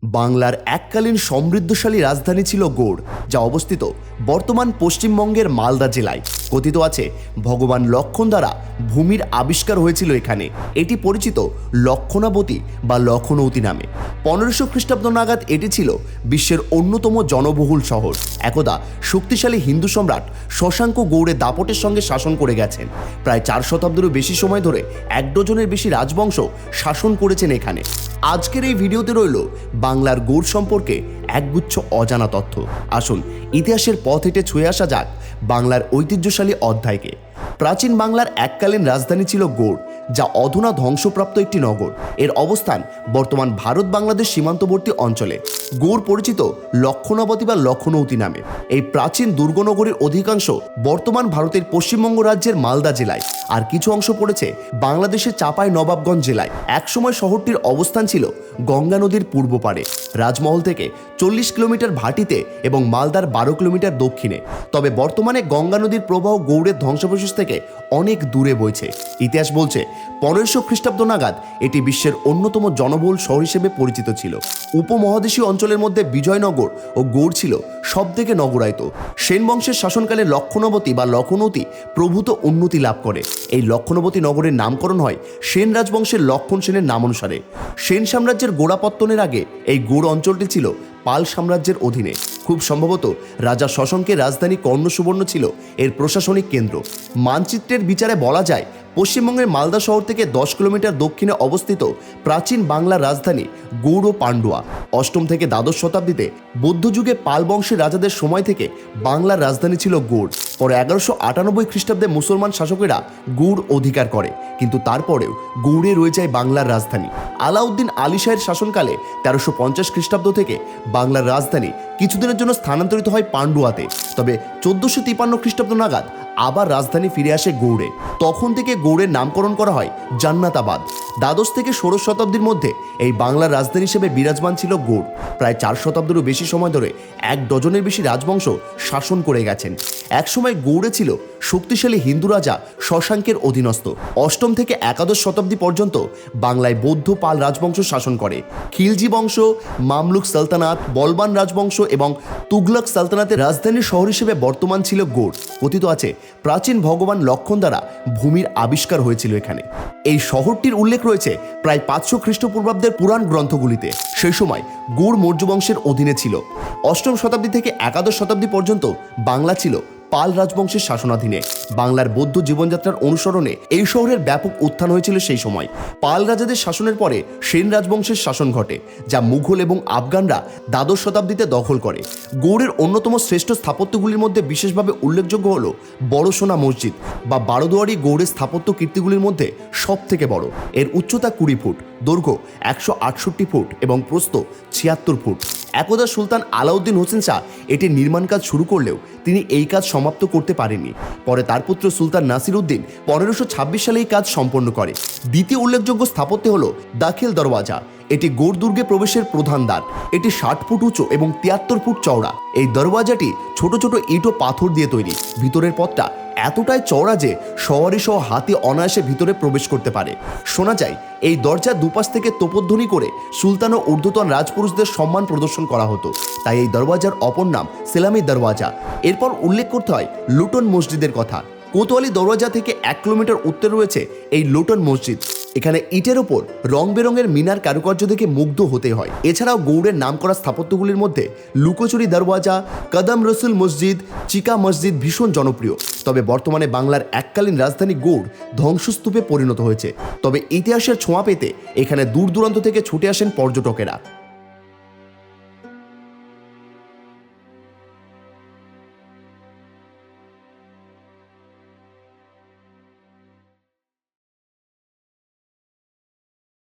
বাংলার এককালীন সমৃদ্ধশালী রাজধানী ছিল গৌড়, যা অবস্থিত বর্তমান পশ্চিমবঙ্গের মালদা জেলায়। কথিত আছে ভগবান লক্ষণ দ্বারা ভূমির আবিষ্কার হয়েছিল এখানে। এটি পরিচিত লক্ষণাবতী বা লখনৌতি নামে। 1500 খ্রিস্টাব্দ নাগাদ এটি ছিল বিশ্বের অন্যতম জনবহুল শহর। একদা শক্তিশালী হিন্দু সম্রাট শশাঙ্ক গৌড়ে দাপটের সঙ্গে শাসন করে গেছেন। প্রায় 4 শতাব্দীরও বেশি সময় ধরে 1 ডজনের বেশি রাজবংশ শাসন করেছেন এখানে। আজকের এই ভিডিওতে রইল বাংলার গৌড় সম্পর্কে একগুচ্ছ অজানা তথ্য। আসুন ইতিহাসের পথ হেঁটে ছুঁয়ে আসা যাক বাংলার ঐতিহ্যশালী অধ্যায়কে। প্রাচীন বাংলার এককালীন রাজধানী ছিল গৌড়, যা অধুনা ধ্বংসপ্রাপ্ত একটি নগর। এর অবস্থান বর্তমান ভারত বাংলাদেশ সীমান্তবর্তী অঞ্চলে। গৌড় পরিচিত লক্ষণাবতী বা লখনৌতি নামে। এই প্রাচীন দুর্গনগরীর অধিকাংশ বর্তমান ভারতের পশ্চিমবঙ্গ রাজ্যের মালদা জেলায়, আর কিছু অংশ পড়েছে বাংলাদেশের চাঁপাই নবাবগঞ্জ জেলায়। একসময় শহরটির অবস্থান ছিল গঙ্গা নদীর পূর্ব পারে, রাজমহল থেকে 40 কিলোমিটার ভাটিতে এবং মালদার 12 কিলোমিটার দক্ষিণে। তবে বর্তমানে গঙ্গা নদীর প্রবাহ গৌড়ের ধ্বংসাবশেষ থেকে অনেক দূরে বইছে। ইতিহাস বলছে 1500 খ্রিস্টাব্দ নাগাদ এটি বিশ্বের অন্যতম জনবহুল শহর হিসেবে পরিচিত ছিল। উপমহাদেশীয় অঞ্চলের মধ্যে বিজয়নগর ও গৌড় ছিল সবথেকে নগরায়িত। সেন বংশের শাসনকালে লক্ষণাবতী বা লখনৌতি প্রভূত উন্নতি লাভ করে। এই লক্ষণাবতী নগরের নামকরণ হয় সেন রাজবংশের লক্ষণ সেনের নাম অনুসারে। সেন সাম্রাজ্যের গোড়াপত্তনের আগে এই গৌড় অঞ্চলটি ছিল পাল সাম্রাজ্যের অধীনে। খুব সম্ভবত রাজা শশাঙ্কের রাজধানী কর্ণসুবর্ণ ছিল এর প্রশাসনিক কেন্দ্র। মানচিত্রের বিচারে বলা যায় পশ্চিমবঙ্গের মালদা শহর থেকে 10 কিলোমিটার দক্ষিণে অবস্থিত প্রাচীন বাংলার রাজধানী গৌড় ও পান্ডুয়া। 8ম থেকে দ্বাদশ শতাব্দীতে বৌদ্ধযুগে পাল বংশের রাজাদের সময় থেকে বাংলার রাজধানী ছিল গৌড়। পরে 1198 খ্রিস্টাব্দে মুসলমান শাসকেরা গৌড় অধিকার করে, কিন্তু তারপরেও গৌড়ে রয়ে যায় বাংলার রাজধানী। আলাউদ্দিন আলী শাহের শাসনকালে 1350 খ্রিস্টাব্দ থেকে বাংলার রাজধানী কিছুদিনের জন্য স্থানান্তরিত হয় পান্ডুয়াতে। তবে 1453 খ্রিস্টাব্দ নাগাদ আবার রাজধানী ফিরে আসে গৌড়ে। তখন থেকে গৌড়ের নামকরণ করা হয় জান্নাতাবাদ। দ্বাদশ থেকে ষোড়শ শতাব্দীর মধ্যে এই বাংলার রাজধানী হিসেবে বিরাজমান ছিল গৌড়। প্রায় 4 শতাব্দীরও বেশি সময় ধরে 1 ডজনের বেশি রাজবংশ শাসন করে গেছেন। একসময় গৌড়ে ছিল শক্তিশালী হিন্দু রাজা শশাঙ্কের অধীনস্থ। 8ম থেকে একাদশ শতাব্দী পর্যন্ত বাংলায় বৌদ্ধ পাল রাজবংশ শাসন করে। খিলজি বংশ, মামলুক সালতানাত, বলবান রাজবংশ এবং তুগলক সালতানাতের রাজধানীর শহর হিসেবে বর্তমান ছিল গৌড়। কথিত আছে প্রাচীন ভগবান লক্ষণ দ্বারা ভূমির আবিষ্কার হয়েছিল এখানে। এই শহরটির উল্লেখ রয়েছে প্রায় 500 খ্রিস্টপূর্বাব্দের পুরাণ গ্রন্থগুলিতে। সেই সময় গৌড় মৌর্য বংশের অধীনে ছিল। 8ম শতাব্দী থেকে একাদশ শতাব্দী পর্যন্ত বাংলা ছিল পাল রাজবংশের শাসনাধীনে। বাংলার বৌদ্ধ জীবনযাত্রার অনুসরণে এই শহরের ব্যাপক উত্থান হয়েছিল সেই সময়। পাল রাজাদের শাসনের পরে সেন রাজবংশের শাসন ঘটে, যা মুঘল এবং আফগানরা দ্বাদশ শতাব্দীতে দখল করে। গৌড়ের অন্যতম শ্রেষ্ঠ স্থাপত্যগুলির মধ্যে বিশেষভাবে উল্লেখযোগ্য হল বড়সোনা মসজিদ বা বারোদুয়ারি। গৌড়ের স্থাপত্য কীর্তিগুলির মধ্যে সব থেকে বড়। এর উচ্চতা 20 ফুট, দৈর্ঘ্য 168 ফুট এবং প্রস্থ 76 ফুট। একদা সুলতান আলাউদ্দিন হোসেন শাহ এটির নির্মাণ কাজ শুরু করলেও তিনি এই কাজ সমাপ্ত করতে পারেননি। পরে তার পুত্র সুলতান নাসির উদ্দিন 1526 সালে এই কাজ সম্পন্ন করে। দ্বিতীয় উল্লেখযোগ্য স্থাপত্য হল দাখিল দরওয়াজা। এটি গৌড় দুর্গে প্রবেশের প্রধান দ্বার। এটি 60 ফুট উঁচু এবং 73 ফুট চওড়া। এই দরওয়াজাটি ছোট ছোট ইট ও পাথর দিয়ে তৈরি। ভিতরের পথটা এতটাই চওড়া যে সওয়ারি সহ হাতি অনায়াসে ভিতরে প্রবেশ করতে পারে। শোনা যায় এই দরজার দুপাশ থেকে তোপধ্বনি করে সুলতান ও ঊর্ধ্বতন রাজপুরুষদের সম্মান প্রদর্শন করা হতো। তাই এই দরওয়াজার অপর নাম সেলামি দরওয়াজা। এরপর উল্লেখ করতে হয় লুটন মসজিদের কথা। কোতোয়ালি দরওয়াজা থেকে 1 কিলোমিটার উত্তরে রয়েছে এই লুটন মসজিদ। এখানে ইটের ওপর রং বেরঙের মিনার কারুকার্য দেখে মুগ্ধ হতে হয়। এছাড়াও গৌড়ের নামকরা স্থাপত্যগুলির মধ্যে লুকোচুরি দরওয়াজা, কদম রসুল মসজিদ, চিকা মসজিদ ভীষণ জনপ্রিয়। তবে বর্তমানে বাংলার এককালীন রাজধানী গৌড় ধ্বংসস্তূপে পরিণত হয়েছে। তবে ইতিহাসের ছোঁয়া পেতে এখানে দূর দূরান্ত থেকে ছুটে আসেন পর্যটকেরা।